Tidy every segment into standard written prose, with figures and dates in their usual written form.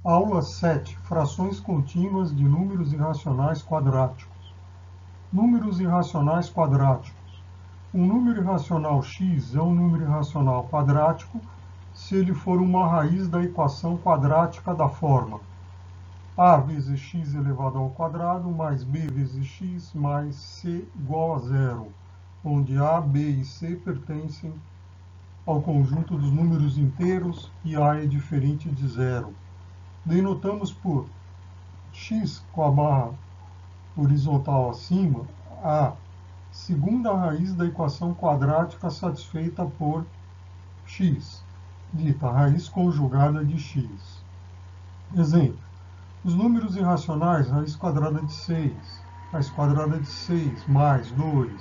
Aula 7. Frações contínuas de números irracionais quadráticos. Números irracionais quadráticos. Um número irracional x é um número irracional quadrático se ele for uma raiz da equação quadrática da forma a vezes x elevado ao quadrado mais b vezes x mais c igual a zero, onde a, b e c pertencem ao conjunto dos números inteiros e a é diferente de zero. Denotamos por x com a barra horizontal acima a segunda raiz da equação quadrática satisfeita por x, dita raiz conjugada de x. Exemplo: os números irracionais raiz quadrada de 6, raiz quadrada de 6 mais 2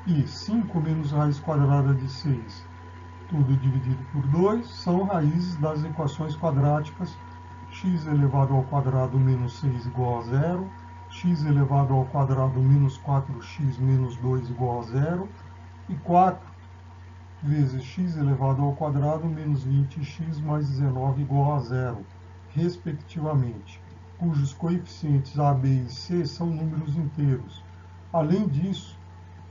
e 5 menos raiz quadrada de 6, tudo dividido por 2, são raízes das equações quadráticas x elevado ao quadrado menos 6 igual a zero, x elevado ao quadrado menos 4x menos 2 igual a zero, e 4 vezes x elevado ao quadrado menos 20x mais 19 igual a zero, respectivamente, cujos coeficientes a, b e c são números inteiros. Além disso,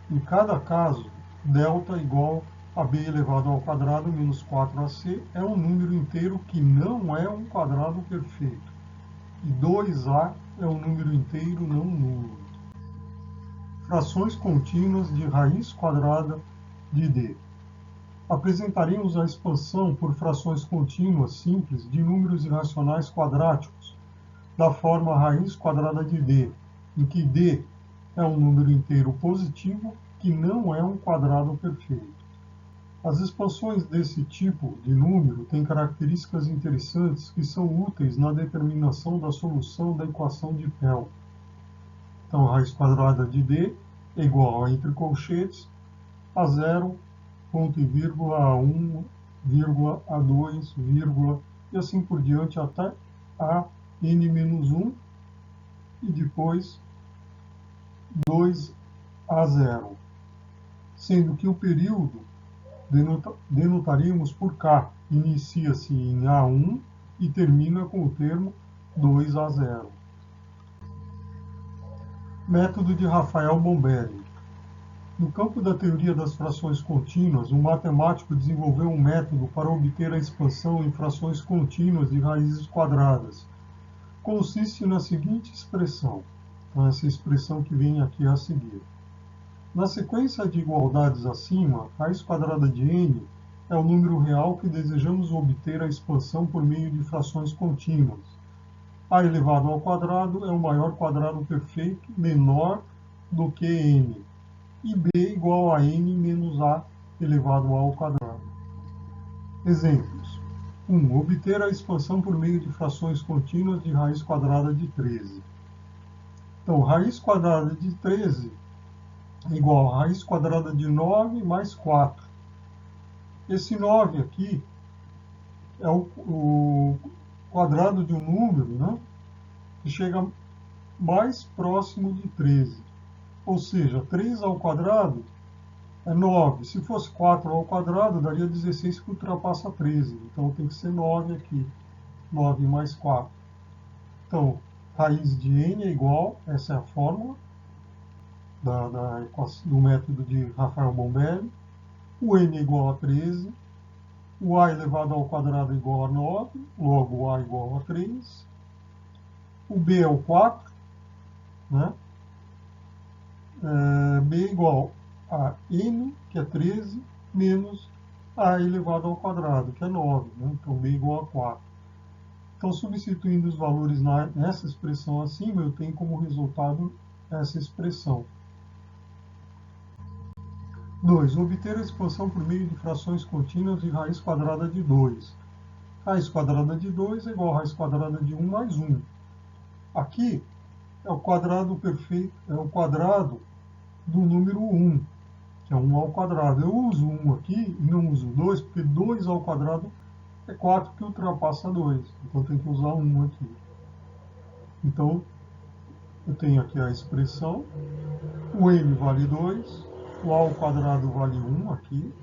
em cada caso, delta igual a b elevado ao quadrado menos 4ac é um número inteiro que não é um quadrado perfeito. E 2a é um número inteiro não nulo. Frações contínuas de raiz quadrada de d. Apresentaremos a expansão por frações contínuas simples de números irracionais quadráticos, da forma raiz quadrada de d, em que d é um número inteiro positivo que não é um quadrado perfeito. As expansões desse tipo de número têm características interessantes que são úteis na determinação da solução da equação de Pell. Então, a raiz quadrada de d é igual a, entre colchetes, a 0, ponto e vírgula, a 1, vírgula, a 2, vírgula, e assim por diante até a n menos 1, e depois 2 a 0, sendo que o período denotaríamos por k, inicia-se em A1 e termina com o termo 2 a 0. Método de Rafael Bombelli. No campo da teoria das frações contínuas, um matemático desenvolveu um método para obter a expansão em frações contínuas de raízes quadradas. Consiste na seguinte expressão, essa expressão que vem aqui a seguir. Na sequência de igualdades acima, raiz quadrada de n é o número real que desejamos obter a expansão por meio de frações contínuas. A elevado ao quadrado é o maior quadrado perfeito menor do que n, e b igual a n menos a elevado ao quadrado. Exemplos: 1. Obter a expansão por meio de frações contínuas de raiz quadrada de 13. Então, raiz quadrada de 13 é igual a raiz quadrada de 9 mais 4. Esse 9 aqui é o quadrado de um número, né, que chega mais próximo de 13. Ou seja, 3 ao quadrado é 9. Se fosse 4 ao quadrado, daria 16, que ultrapassa 13. Então tem que ser 9 aqui. 9 mais 4. Então, raiz de n é igual, essa é a fórmula do método de Rafael Bombelli. O n é igual a 13. O a elevado ao quadrado é igual a 9. Logo, o a é igual a 3. O b é o 4. Né? B é igual a n, que é 13, menos a elevado ao quadrado, que é 9. Né? Então, b é igual a 4. Então, substituindo os valores nessa expressão acima, eu tenho como resultado essa expressão. 2. Obter a expansão por meio de frações contínuas de raiz quadrada de 2. Raiz quadrada de 2 é igual a raiz quadrada de 1 mais 1. Aqui é o quadrado perfeito, é o quadrado do número 1, que é 1 ao quadrado. Eu uso 1 aqui e não uso 2, porque 2 ao quadrado é 4 que ultrapassa 2. Então tem que usar 1 aqui. Então, eu tenho aqui a expressão, o n vale 2, o a ao quadrado vale 1 aqui,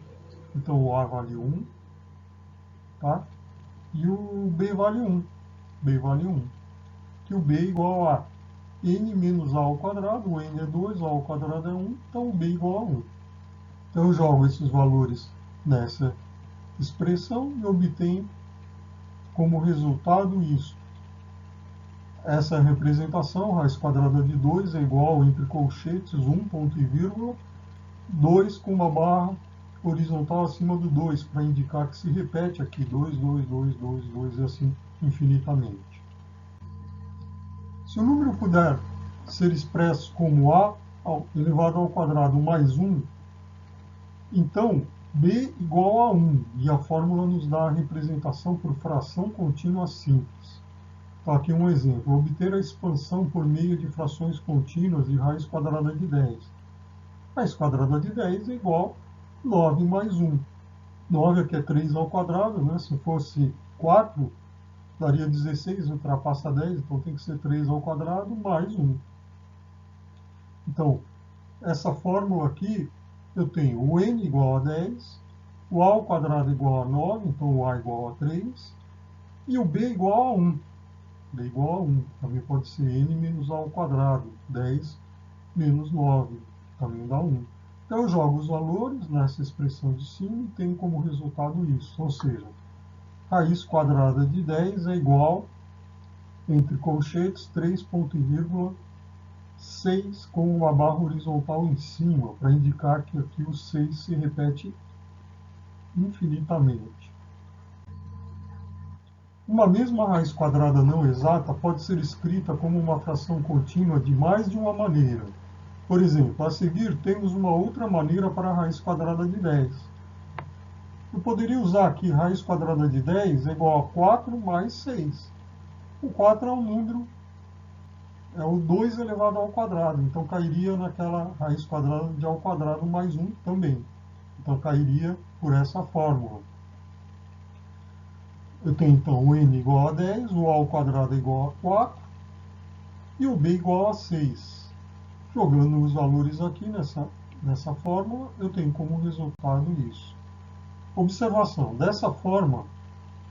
então o a vale 1, tá? E o b vale 1. b vale 1. Que o b é igual a n menos a ao quadrado, o n é 2, a ao quadrado é 1, então o b é igual a 1. Então eu jogo esses valores nessa expressão e obtenho como resultado isso. Essa é a representação, raiz quadrada de 2 é igual, entre colchetes, 1 ponto e vírgula, 2 com uma barra horizontal acima do 2, para indicar que se repete aqui, 2, 2, 2, 2, 2, e assim infinitamente. Se o número puder ser expresso como a elevado ao quadrado mais 1, então b igual a 1, e a fórmula nos dá a representação por fração contínua simples. Então, aqui um exemplo. Obter a expansão por meio de frações contínuas de raiz quadrada de 10. Raiz quadrada de 10 é igual a 9 mais 1. 9 aqui é 3 ao quadrado, né? Se fosse 4, daria 16, ultrapassa 10, então tem que ser 3 ao quadrado mais 1. Então, essa fórmula aqui, eu tenho o n igual a 10, o a ao quadrado igual a 9, então o a igual a 3, e o b igual a 1. b igual a 1, também pode ser n menos a ao quadrado, 10 menos 9, também dá 1. Então eu jogo os valores nessa expressão de cima e tenho como resultado isso, ou seja, raiz quadrada de 10 é igual, entre colchetes, 3 ponto e vírgula, 6 com uma barra horizontal em cima, para indicar que aqui o 6 se repete infinitamente. Uma mesma raiz quadrada não exata pode ser escrita como uma fração contínua de mais de uma maneira. Por exemplo, a seguir temos uma outra maneira para a raiz quadrada de 10. Eu poderia usar aqui raiz quadrada de 10 é igual a 4 mais 6. O 4 é um número, é o 2 elevado ao quadrado, então cairia naquela raiz quadrada de ao quadrado mais 1 também. Então cairia por essa fórmula. Eu tenho então o n igual a 10, o a ao quadrado é igual a 4 e o b igual a 6. Jogando os valores aqui nessa fórmula, eu tenho como resultado isso. Observação: dessa forma,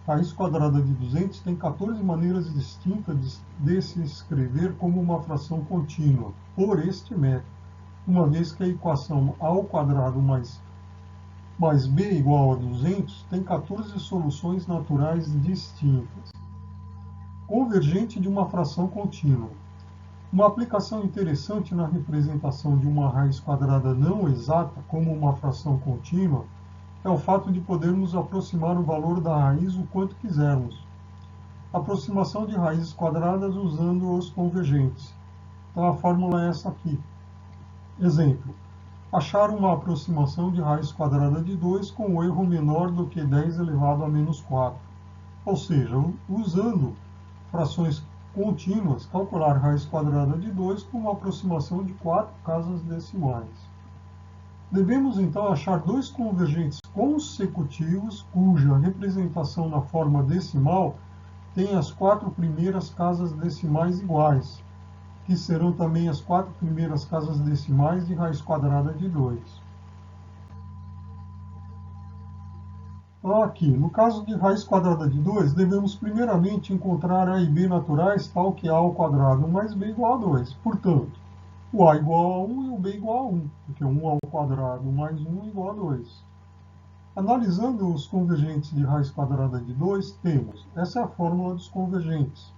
raiz quadrada de 200 tem 14 maneiras distintas de se escrever como uma fração contínua, por este método, uma vez que a equação a ao quadrado mais b igual a 200 tem 14 soluções naturais distintas. Convergente de uma fração contínua. Uma aplicação interessante na representação de uma raiz quadrada não exata como uma fração contínua é o fato de podermos aproximar o valor da raiz o quanto quisermos. Aproximação de raízes quadradas usando os convergentes. Então a fórmula é essa aqui. Exemplo: achar uma aproximação de raiz quadrada de 2 com um erro menor do que 10 elevado a menos 4. Ou seja, usando frações contínuas, calcular raiz quadrada de 2 com uma aproximação de 4 casas decimais. Devemos então achar dois convergentes consecutivos cuja representação na forma decimal tem as 4 primeiras casas decimais iguais, que serão também as 4 primeiras casas decimais de raiz quadrada de 2. Então, aqui, no caso de raiz quadrada de 2, devemos primeiramente encontrar a e b naturais tal que a ao quadrado mais b igual a 2. Portanto, o a igual a 1 e o b igual a 1, porque 1 ao quadrado mais 1 é igual a 2. Analisando os convergentes de raiz quadrada de 2, temos, essa é a fórmula dos convergentes.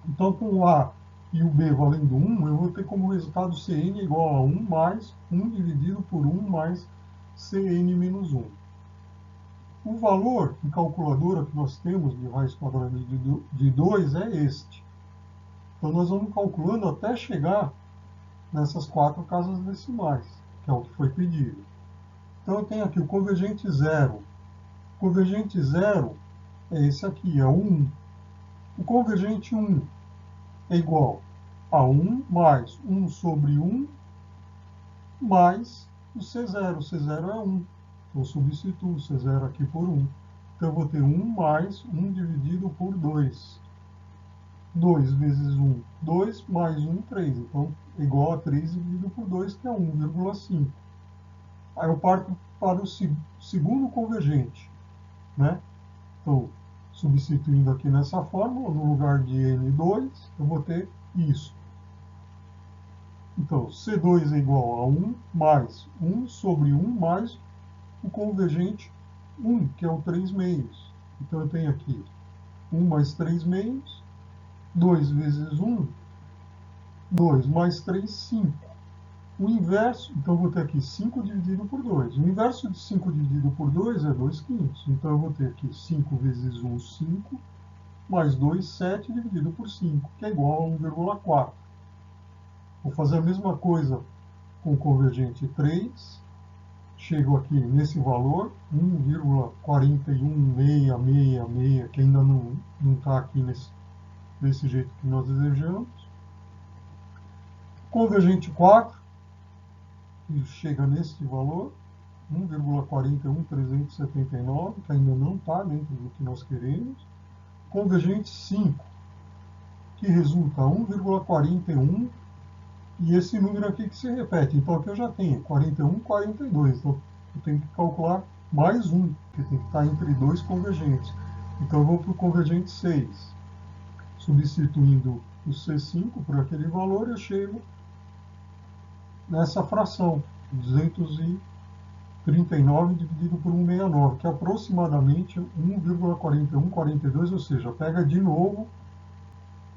Então, com o a e o b valendo 1, eu vou ter como resultado Cn igual a 1 mais 1 dividido por 1 mais Cn menos 1. O valor em calculadora que nós temos de raiz quadrada de 2 é este. Então, nós vamos calculando até chegar nessas 4 casas decimais, que é o que foi pedido. Então, eu tenho aqui o convergente 0. O convergente 0 é esse aqui, é o 1. O convergente 1 é igual a 1 mais 1 sobre 1 mais o C0. O C0 é 1. Então, eu substituo o C0 aqui por 1. Então, eu vou ter 1 mais 1 dividido por 2. 2 vezes 1, 2 mais 1, 3. Então, é igual a 3 dividido por 2, que é 1,5. Aí eu parto para o segundo convergente, né? Então, substituindo aqui nessa fórmula, no lugar de N2, eu vou ter isso. Então, C2 é igual a 1 mais 1 sobre 1 mais o convergente 1, que é o 3 meios. Então, eu tenho aqui 1 mais 3 meios, 2 vezes 1, 2 mais 3, 5. O inverso, então eu vou ter aqui 5 dividido por 2. O inverso de 5 dividido por 2 é 2 quintos. Então eu vou ter aqui 5 vezes 1, 5, mais 2, 7 dividido por 5, que é igual a 1,4. Vou fazer a mesma coisa com o convergente 3. Chego aqui nesse valor, 1,41666, que ainda não está aqui desse jeito que nós desejamos. Convergente 4, que chega nesse valor, 1,41379, que ainda não está dentro do que nós queremos. Convergente 5, que resulta 1,41, e esse número aqui que se repete. Então aqui eu já tenho 41, 42. Então eu tenho que calcular mais um, que tem que estar entre dois convergentes. Então eu vou para o convergente 6. Substituindo o C5 por aquele valor, eu chego nessa fração, 239 dividido por 169, que é aproximadamente 1,4142, ou seja, pega de novo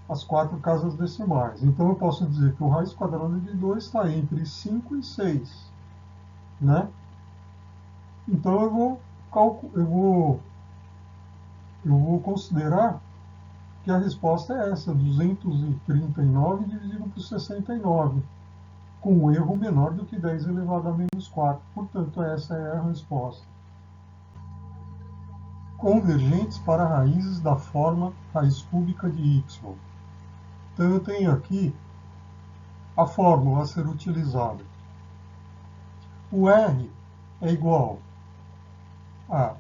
as 4 casas decimais. Então eu posso dizer que o raiz quadrada de 2 está entre 5 e 6. Né? Então eu vou considerar que a resposta é essa, 239 dividido por 69, com um erro menor do que 10 elevado a menos 4. Portanto, essa é a resposta. Convergentes para raízes da forma raiz cúbica de y. Então, eu tenho aqui a fórmula a ser utilizada. O R é igual a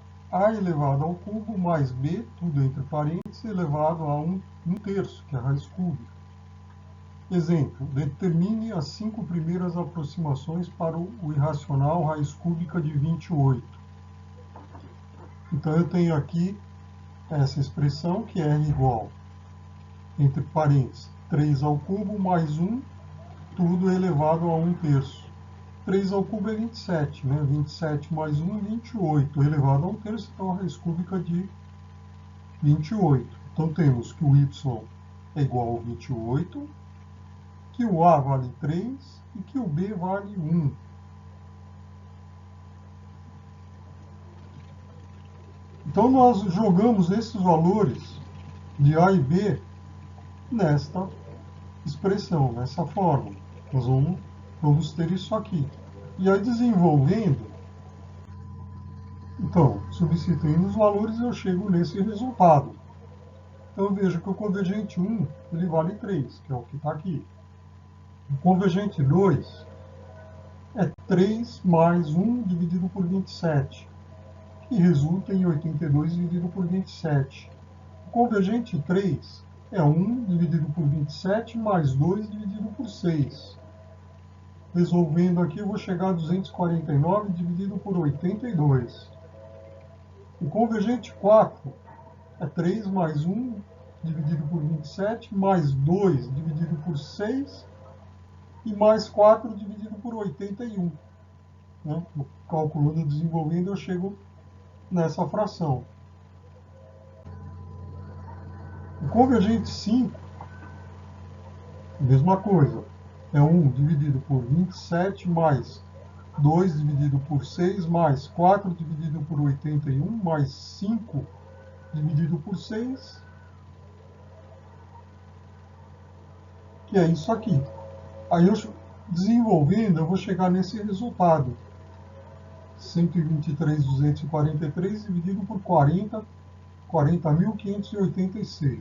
elevado ao cubo mais B, tudo entre parênteses, elevado a 1 terço, que é a raiz cúbica. Exemplo, determine as 5 primeiras aproximações para o irracional raiz cúbica de 28. Então, eu tenho aqui essa expressão, que é R igual, entre parênteses, 3 ao cubo mais 1, tudo elevado a 1 terço. 3 ao cubo é 27, né? 27 mais 1, 28, elevado a 1 terço, então a raiz cúbica de 28. Então temos que o y é igual a 28, que o a vale 3 e que o b vale 1. Então nós jogamos esses valores de a e b nesta expressão, nessa fórmula. Nós vamos ter isso aqui. E aí, desenvolvendo, então, substituindo os valores, eu chego nesse resultado. Então, eu vejo que o convergente 1, ele vale 3, que é o que está aqui. O convergente 2 é 3 mais 1 dividido por 27, que resulta em 82 dividido por 27. O convergente 3 é 1 dividido por 27 mais 2 dividido por 6. Resolvendo aqui, eu vou chegar a 249 dividido por 82. O convergente 4 é 3 mais 1 dividido por 27, mais 2 dividido por 6, e mais 4 dividido por 81. Né? Calculando e desenvolvendo, eu chego nessa fração. O convergente 5, mesma coisa. É 1 dividido por 27, mais 2 dividido por 6, mais 4 dividido por 81, mais 5 dividido por 6, que é isso aqui. Aí, eu desenvolvendo, eu vou chegar nesse resultado. 123.243 dividido por 40.586.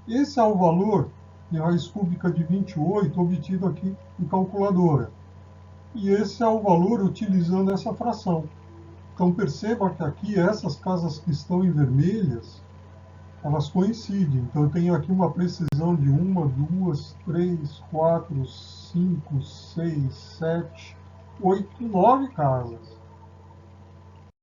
Esse é o valor de raiz cúbica de 28 obtido aqui em calculadora. E esse é o valor utilizando essa fração. Então perceba que aqui essas casas que estão em vermelhas, elas coincidem. Então eu tenho aqui uma precisão de 1, 2, 3, 4, 5, 6, 7, 8, 9 casas.